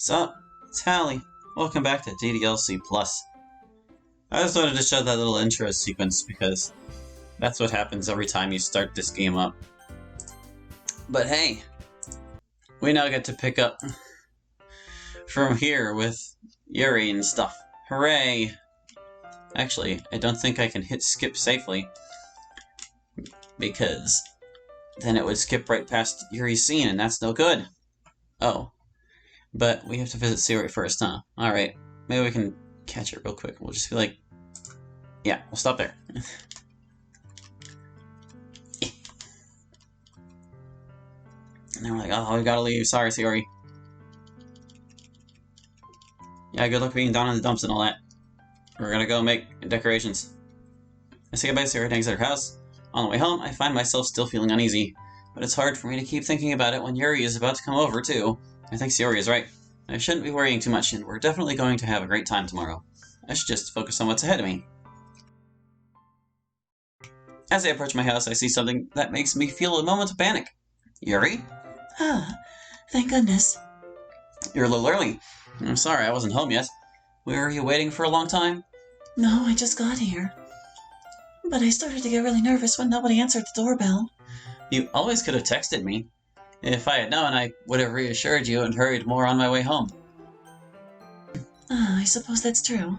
Sup? It's Hallie. Welcome back to DDLC Plus. I just wanted to show that little intro sequence because that's what happens every time you start this game up. But hey, we now get to pick up from here with Yuri and stuff. Hooray! Actually, I don't think I can hit skip safely because then it would skip right past Yuri's scene and that's no good. Oh. But we have to visit Yuri first, huh? Alright. Maybe we can catch it real quick. We'll just be like... Yeah, we'll stop there. And then we're like, oh, we gotta leave. Sorry, Yuri. Yeah, good luck being down in the dumps and all that. We're gonna go make decorations. I say goodbye to Yuri and exit her house. On the way home, I find myself still feeling uneasy. But it's hard for me to keep thinking about it when Yuri is about to come over, too. I think Yuri is right. I shouldn't be worrying too much, and we're definitely going to have a great time tomorrow. I should just focus on what's ahead of me. As I approach my house, I see something that makes me feel a moment of panic. Yuri? Ah, thank goodness. You're a little early. I'm sorry, I wasn't home yet. Were you waiting for a long time? No, I just got here. But I started to get really nervous when nobody answered the doorbell. You always could have texted me. If I had known, I would have reassured you and hurried more on my way home. I suppose that's true.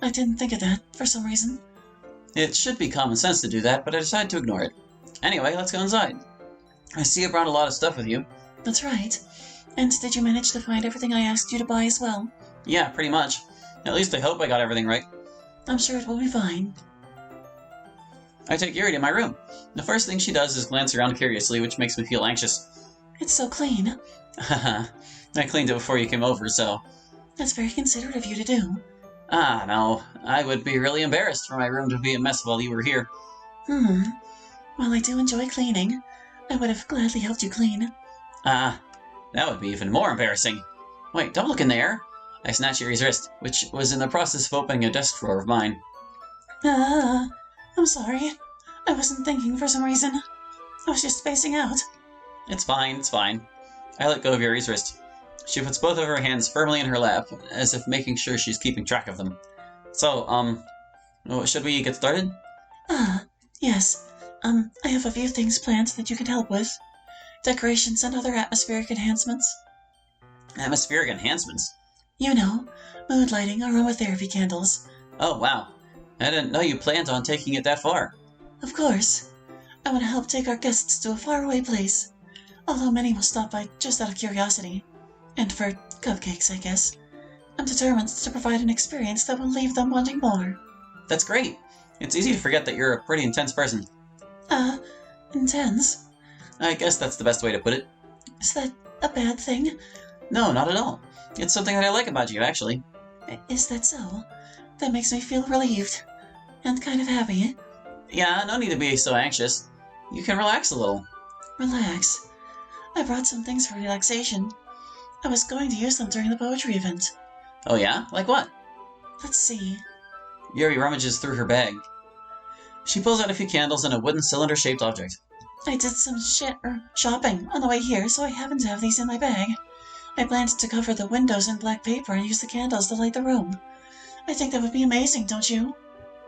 I didn't think of that, for some reason. It should be common sense to do that, but I decided to ignore it. Anyway, let's go inside. I see you brought a lot of stuff with you. That's right. And did you manage to find everything I asked you to buy as well? Yeah, pretty much. At least I hope I got everything right. I'm sure it will be fine. I take Yuri to my room. The first thing she does is glance around curiously, which makes me feel anxious. It's so clean. Haha, I cleaned it before you came over, so... That's very considerate of you to do. Ah, no. I would be really embarrassed for my room to be a mess while you were here. While I do enjoy cleaning, I would have gladly helped you clean. That would be even more embarrassing. Wait, don't look in there. I snatched Yuri's wrist, which was in the process of opening a desk drawer of mine. I'm sorry. I wasn't thinking for some reason. I was just spacing out. It's fine, it's fine. I let go of Yuri's wrist. She puts both of her hands firmly in her lap, as if making sure she's keeping track of them. So, should we get started? Yes. I have a few things planned that you can help with. Decorations and other atmospheric enhancements. Atmospheric enhancements? You know, mood lighting, aromatherapy candles. Oh, wow. I didn't know you planned on taking it that far. Of course. I want to help take our guests to a faraway place. Although many will stop by just out of curiosity. And for cupcakes, I guess. I'm determined to provide an experience that will leave them wanting more. That's great. It's easy to forget that you're a pretty intense person. Intense? I guess that's the best way to put it. Is that a bad thing? No, not at all. It's something that I like about you, actually. Is that so? That makes me feel relieved. And kind of happy. Yeah, no need to be so anxious. You can relax a little. Relax. I brought some things for relaxation. I was going to use them during the poetry event. Oh yeah? Like what? Let's see. Yuri rummages through her bag. She pulls out a few candles and a wooden cylinder-shaped object. I did some shopping on the way here, so I happen to have these in my bag. I planned to cover the windows in black paper and use the candles to light the room. I think that would be amazing, don't you?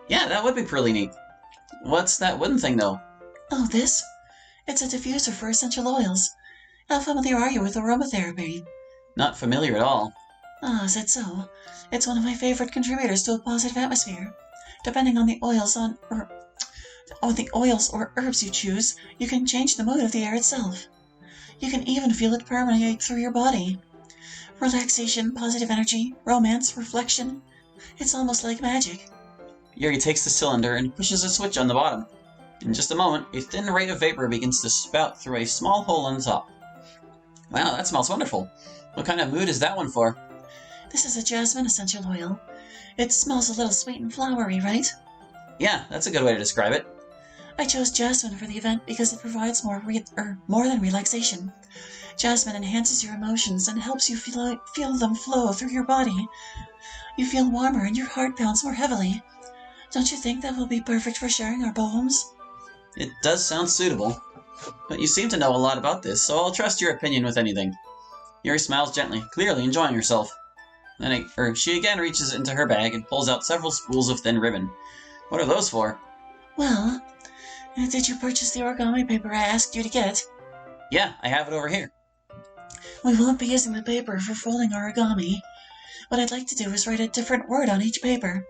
Yeah, that would be pretty neat. What's that wooden thing, though? Oh, this? It's a diffuser for essential oils. How familiar are you with aromatherapy? Not familiar at all. Ah, is that so? It's one of my favorite contributors to a positive atmosphere. Depending on the oils or herbs you choose, you can change the mood of the air itself. You can even feel it permeate through your body. Relaxation, positive energy, romance, reflection. It's almost like magic. Yuri takes the cylinder and pushes a switch on the bottom. In just a moment, a thin ray of vapor begins to spout through a small hole on the top. Wow, that smells wonderful. What kind of mood is that one for? This is a jasmine essential oil. It smells a little sweet and flowery, right? Yeah, that's a good way to describe it. I chose jasmine for the event because it provides more than relaxation. Jasmine enhances your emotions and helps you feel them flow through your body. You feel warmer and your heart pounds more heavily. Don't you think that will be perfect for sharing our poems? It does sound suitable. But you seem to know a lot about this, so I'll trust your opinion with anything. Yuri smiles gently, clearly enjoying herself. Then she again reaches into her bag and pulls out several spools of thin ribbon. What are those for? Well, did you purchase the origami paper I asked you to get? Yeah, I have it over here. We won't be using the paper for folding origami. What I'd like to do is write a different word on each paper.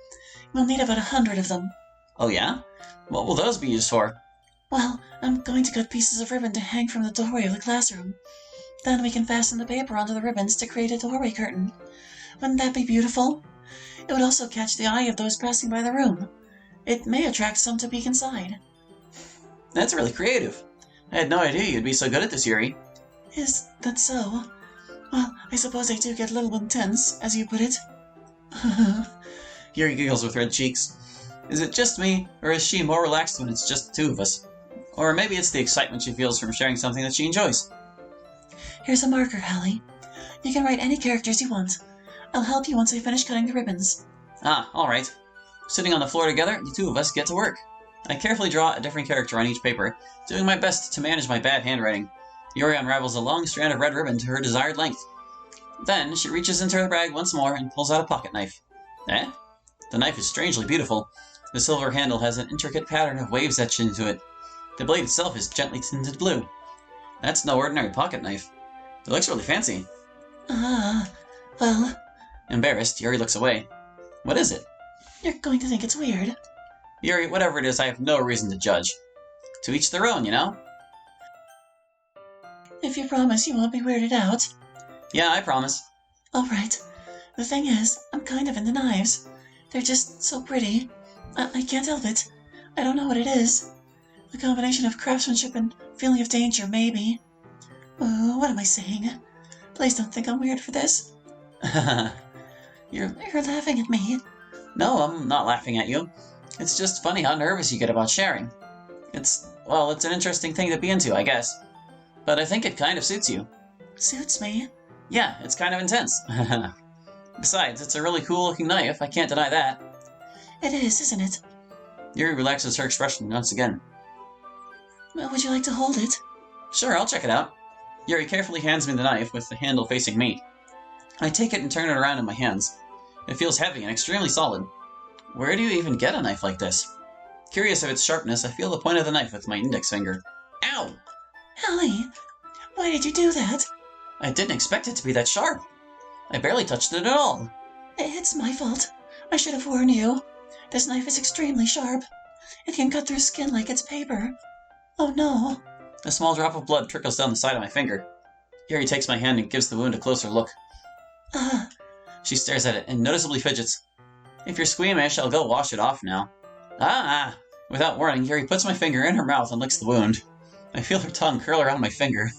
We'll need about 100 of them. Oh yeah? What will those be used for? Well, I'm going to cut pieces of ribbon to hang from the doorway of the classroom. Then we can fasten the paper onto the ribbons to create a doorway curtain. Wouldn't that be beautiful? It would also catch the eye of those passing by the room. It may attract some to peek inside. That's really creative. I had no idea you'd be so good at this, Yuri. Is that so? Well, I suppose I do get a little intense, as you put it. Yuri giggles with red cheeks. Is it just me, or is she more relaxed when it's just the two of us? Or maybe it's the excitement she feels from sharing something that she enjoys. Here's a marker, Hallie. You can write any characters you want. I'll help you once I finish cutting the ribbons. Ah, alright. Sitting on the floor together, the two of us get to work. I carefully draw a different character on each paper, doing my best to manage my bad handwriting. Yuri unravels a long strand of red ribbon to her desired length. Then she reaches into her bag once more and pulls out a pocket knife. Eh? The knife is strangely beautiful. The silver handle has an intricate pattern of waves etched into it. The blade itself is gently tinted blue. That's no ordinary pocket knife. It looks really fancy. Well... Embarrassed, Yuri looks away. What is it? You're going to think it's weird. Yuri, whatever it is, I have no reason to judge. To each their own, you know? If you promise you won't be weirded out. Yeah, I promise. Alright. The thing is, I'm kind of into knives. They're just so pretty. I can't help it. I don't know what it is. A combination of craftsmanship and feeling of danger, maybe. Oh, what am I saying? Please don't think I'm weird for this. You're laughing at me. No, I'm not laughing at you. It's just funny how nervous you get about sharing. It's an interesting thing to be into, I guess. But I think it kind of suits you. Suits me? Yeah, it's kind of intense. Besides, it's a really cool-looking knife, I can't deny that. It is, isn't it? Yuri relaxes her expression once again. Would you like to hold it? Sure, I'll check it out. Yuri carefully hands me the knife with the handle facing me. I take it and turn it around in my hands. It feels heavy and extremely solid. Where do you even get a knife like this? Curious of its sharpness, I feel the point of the knife with my index finger. Ow! Hallie, why did you do that? I didn't expect it to be that sharp. I barely touched it at all. It's my fault. I should have warned you. This knife is extremely sharp. It can cut through skin like it's paper. Oh no. A small drop of blood trickles down the side of my finger. Yuri takes my hand and gives the wound a closer look. She stares at it and noticeably fidgets. If you're squeamish, I'll go wash it off now. Without warning, Yuri puts my finger in her mouth and licks the wound. I feel her tongue curl around my finger.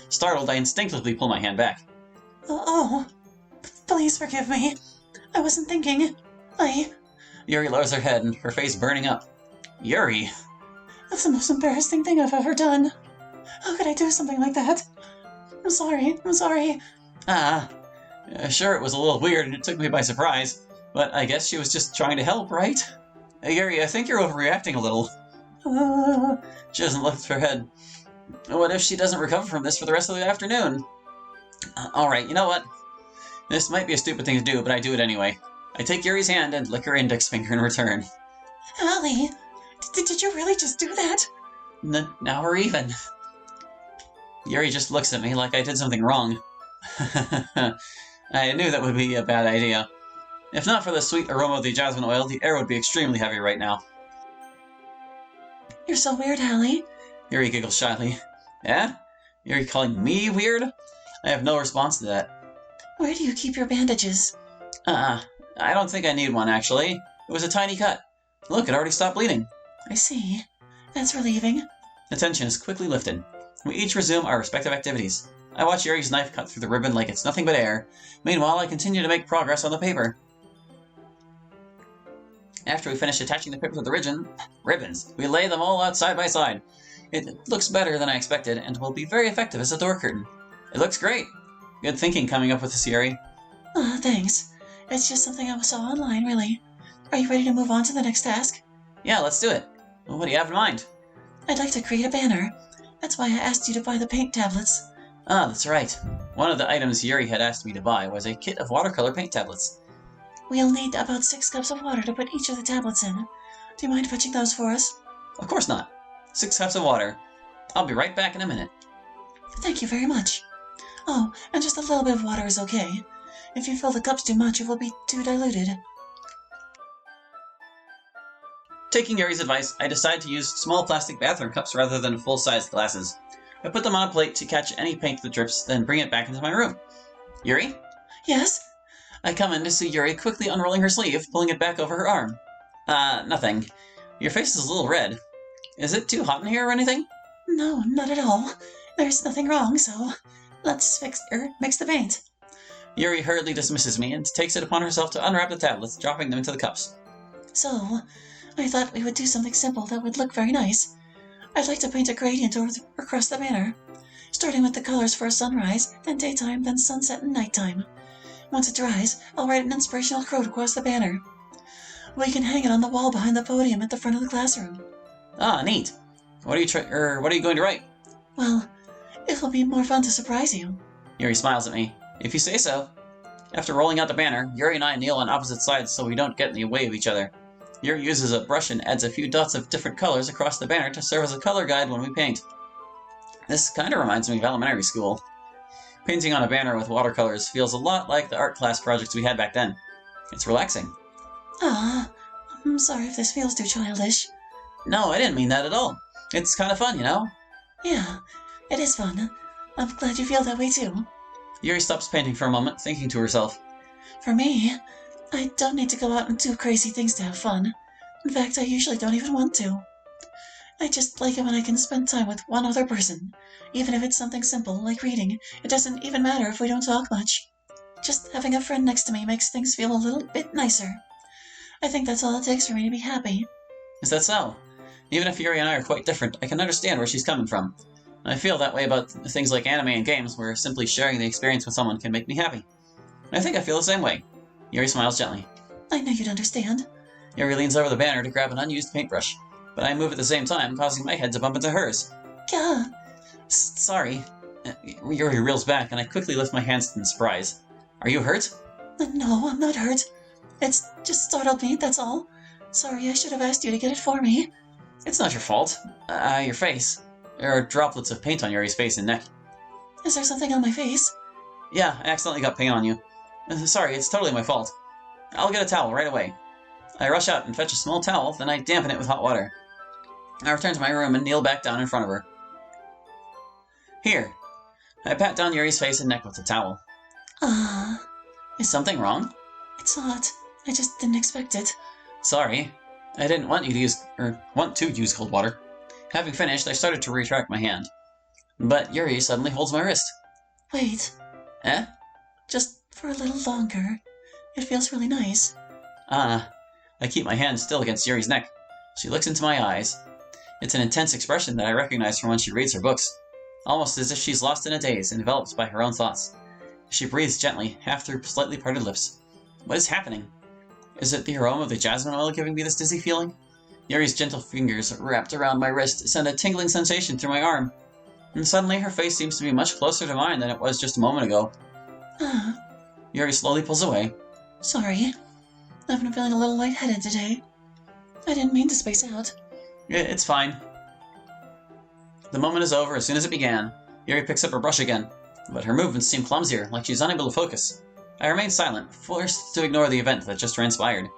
Startled, I instinctively pull my hand back. Oh, please forgive me. I wasn't thinking. Yuri lowers her head and her face burning up. Yuri! That's the most embarrassing thing I've ever done. How could I do something like that? I'm sorry. Sure, it was a little weird and it took me by surprise, but I guess she was just trying to help, right? Yuri, I think you're overreacting a little. She doesn't lift her head. What if she doesn't recover from this for the rest of the afternoon? Alright, you know what? This might be a stupid thing to do, but I do it anyway. I take Yuri's hand and lick her index finger in return. Hallie, did you really just do that? Now we're even. Yuri just looks at me like I did something wrong. I knew that would be a bad idea. If not for the sweet aroma of the jasmine oil, the air would be extremely heavy right now. You're so weird, Hallie. Yuri giggles shyly. Yeah? Yuri calling me weird? I have no response to that. Where do you keep your bandages? I don't think I need one, actually. It was a tiny cut. Look, it already stopped bleeding. I see. That's relieving. The tension is quickly lifted. We each resume our respective activities. I watch Yuri's knife cut through the ribbon like it's nothing but air. Meanwhile, I continue to make progress on the paper. After we finish attaching the paper to the ribbons, we lay them all out side by side. It looks better than I expected, and will be very effective as a door curtain. It looks great. Good thinking coming up with this, Yuri. Thanks. It's just something I saw online, really. Are you ready to move on to the next task? Yeah, let's do it. What do you have in mind? I'd like to create a banner. That's why I asked you to buy the paint tablets. Ah, that's right. One of the items Yuri had asked me to buy was a kit of watercolor paint tablets. We'll need about 6 cups of water to put each of the tablets in. Do you mind fetching those for us? Of course not. 6 cups of water. I'll be right back in a minute. Thank you very much. Oh, and just a little bit of water is okay. If you fill the cups too much, it will be too diluted. Taking Yuri's advice, I decided to use small plastic bathroom cups rather than full-sized glasses. I put them on a plate to catch any paint that drips, then bring it back into my room. Yuri? Yes? I come in to see Yuri quickly unrolling her sleeve, pulling it back over her arm. Nothing. Your face is a little red. Is it too hot in here or anything? No, not at all. There's nothing wrong, so let's mix the paint. Yuri hurriedly dismisses me and takes it upon herself to unwrap the tablets, dropping them into the cups. So, I thought we would do something simple that would look very nice. I'd like to paint a gradient across the banner, starting with the colors for a sunrise, then daytime, then sunset and nighttime. Once it dries, I'll write an inspirational quote across the banner. We can hang it on the wall behind the podium at the front of the classroom. Ah, neat. What are you going to write? Well, it'll be more fun to surprise you. Yuri smiles at me. If you say so. After rolling out the banner, Yuri and I kneel on opposite sides so we don't get in the way of each other. Yuri uses a brush and adds a few dots of different colors across the banner to serve as a color guide when we paint. This kinda reminds me of elementary school. Painting on a banner with watercolors feels a lot like the art class projects we had back then. It's relaxing. Ah, I'm sorry if this feels too childish. No, I didn't mean that at all. It's kinda fun, you know? Yeah, it is fun. I'm glad you feel that way too. Yuri stops painting for a moment, thinking to herself. For me, I don't need to go out and do crazy things to have fun. In fact, I usually don't even want to. I just like it when I can spend time with one other person. Even if it's something simple, like reading, it doesn't even matter if we don't talk much. Just having a friend next to me makes things feel a little bit nicer. I think that's all it takes for me to be happy. Is that so? Even if Yuri and I are quite different, I can understand where she's coming from. I feel that way about things like anime and games, where simply sharing the experience with someone can make me happy. I think I feel the same way. Yuri smiles gently. I know you'd understand. Yuri leans over the banner to grab an unused paintbrush, but I move at the same time, causing my head to bump into hers. Yeah. Sorry. Yuri reels back, and I quickly lift my hands in surprise. Are you hurt? No, I'm not hurt. It's just startled me, that's all. Sorry, I should have asked you to get it for me. It's not your fault. Your face. There are droplets of paint on Yuri's face and neck. Is there something on my face? Yeah, I accidentally got paint on you. Sorry, it's totally my fault. I'll get a towel right away. I rush out and fetch a small towel, then I dampen it with hot water. I return to my room and kneel back down in front of her. Here. I pat down Yuri's face and neck with the towel. Is something wrong? It's not. I just didn't expect it. Sorry. I didn't want to use cold water. Having finished, I started to retract my hand. But Yuri suddenly holds my wrist. Wait. Eh? Just for a little longer. It feels really nice. I keep my hand still against Yuri's neck. She looks into my eyes. It's an intense expression that I recognize from when she reads her books. Almost as if she's lost in a daze, enveloped by her own thoughts. She breathes gently, half through slightly parted lips. What is happening? Is it the aroma of the jasmine oil giving me this dizzy feeling? Yuri's gentle fingers wrapped around my wrist send a tingling sensation through my arm. And suddenly her face seems to be much closer to mine than it was just a moment ago. Yuri slowly pulls away. Sorry. I've been feeling a little lightheaded today. I didn't mean to space out. It's fine. The moment is over as soon as it began. Yuri picks up her brush again, but her movements seem clumsier, like she's unable to focus. I remain silent, forced to ignore the event that just transpired.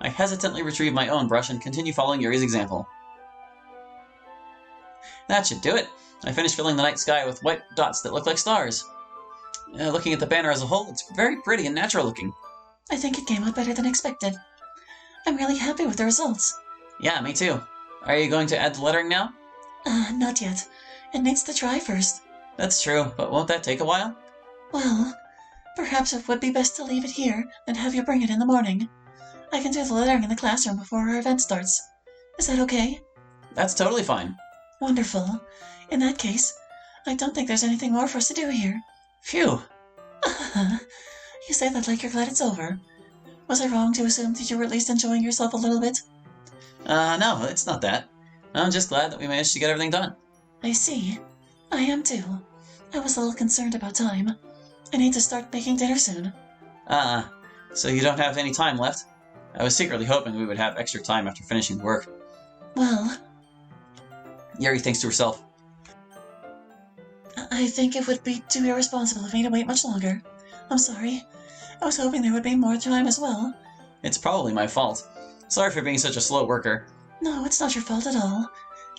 I hesitantly retrieve my own brush and continue following Yuri's example. That should do it. I finish filling the night sky with white dots that look like stars. Looking at the banner as a whole, it's very pretty and natural looking. I think it came out better than expected. I'm really happy with the results. Yeah, me too. Are you going to add the lettering now? Not yet. It needs to dry first. That's true, but won't that take a while? Well, perhaps it would be best to leave it here and have you bring it in the morning. I can do the lettering in the classroom before our event starts. Is that okay? That's totally fine. Wonderful. In that case, I don't think there's anything more for us to do here. Phew. You say that like you're glad it's over. Was I wrong to assume that you were at least enjoying yourself a little bit? No, it's not that. I'm just glad that we managed to get everything done. I see. I am too. I was a little concerned about time. I need to start making dinner soon. So you don't have any time left? I was secretly hoping we would have extra time after finishing work. Well, Yuri thinks to herself. I think it would be too irresponsible of me to wait much longer. I'm sorry. I was hoping there would be more time as well. It's probably my fault. Sorry for being such a slow worker. No, it's not your fault at all.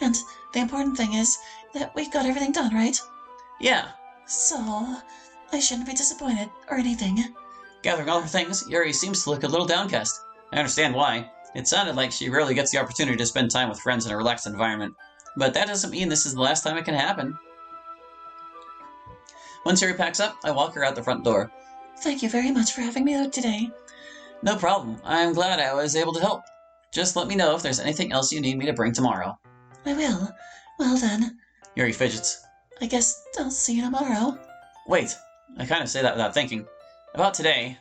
And the important thing is that we got everything done, right? Yeah. So, I shouldn't be disappointed or anything. Gathering all her things, Yuri seems to look a little downcast. I understand why. It sounded like she rarely gets the opportunity to spend time with friends in a relaxed environment. But that doesn't mean this is the last time it can happen. Once Yuri packs up, I walk her out the front door. Thank you very much for having me out today. No problem. I'm glad I was able to help. Just let me know if there's anything else you need me to bring tomorrow. I will. Well then. Yuri fidgets. I guess I'll see you tomorrow. Wait. I kind of say that without thinking. About today,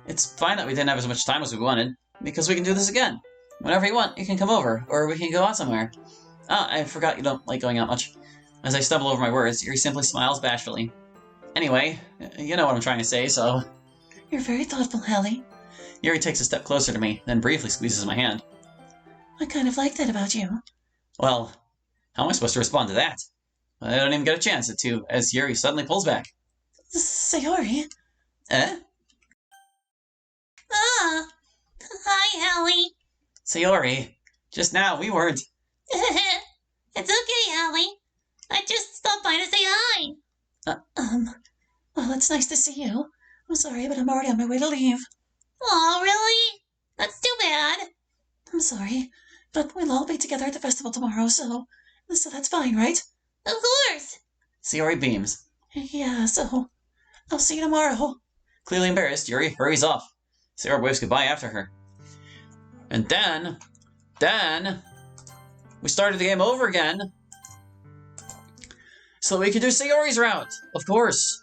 it's fine that we didn't have as much time as we wanted, because we can do this again. Whenever you want, you can come over, or we can go out somewhere. I forgot you don't like going out much. As I stumble over my words, Yuri simply smiles bashfully. Anyway, you know what I'm trying to say, so... You're very thoughtful, Hallie. Yuri takes a step closer to me, then briefly squeezes my hand. I kind of like that about you. Well, how am I supposed to respond to that? I don't even get a chance to, as Yuri suddenly pulls back. Sayori? Eh? Ah! Hi, Hallie. Sayori, just now we weren't... It's okay, Hallie. I just stopped by to say hi. Well, it's nice to see you. I'm sorry, but I'm already on my way to leave. Oh, really? That's too bad. I'm sorry, but we'll all be together at the festival tomorrow, so that's fine, right? Of course. Sayori beams. Yeah, so I'll see you tomorrow. Clearly embarrassed, Yuri hurries off. Sayori waves goodbye after her. And then, we started the game over again, so we could do Sayori's route, of course.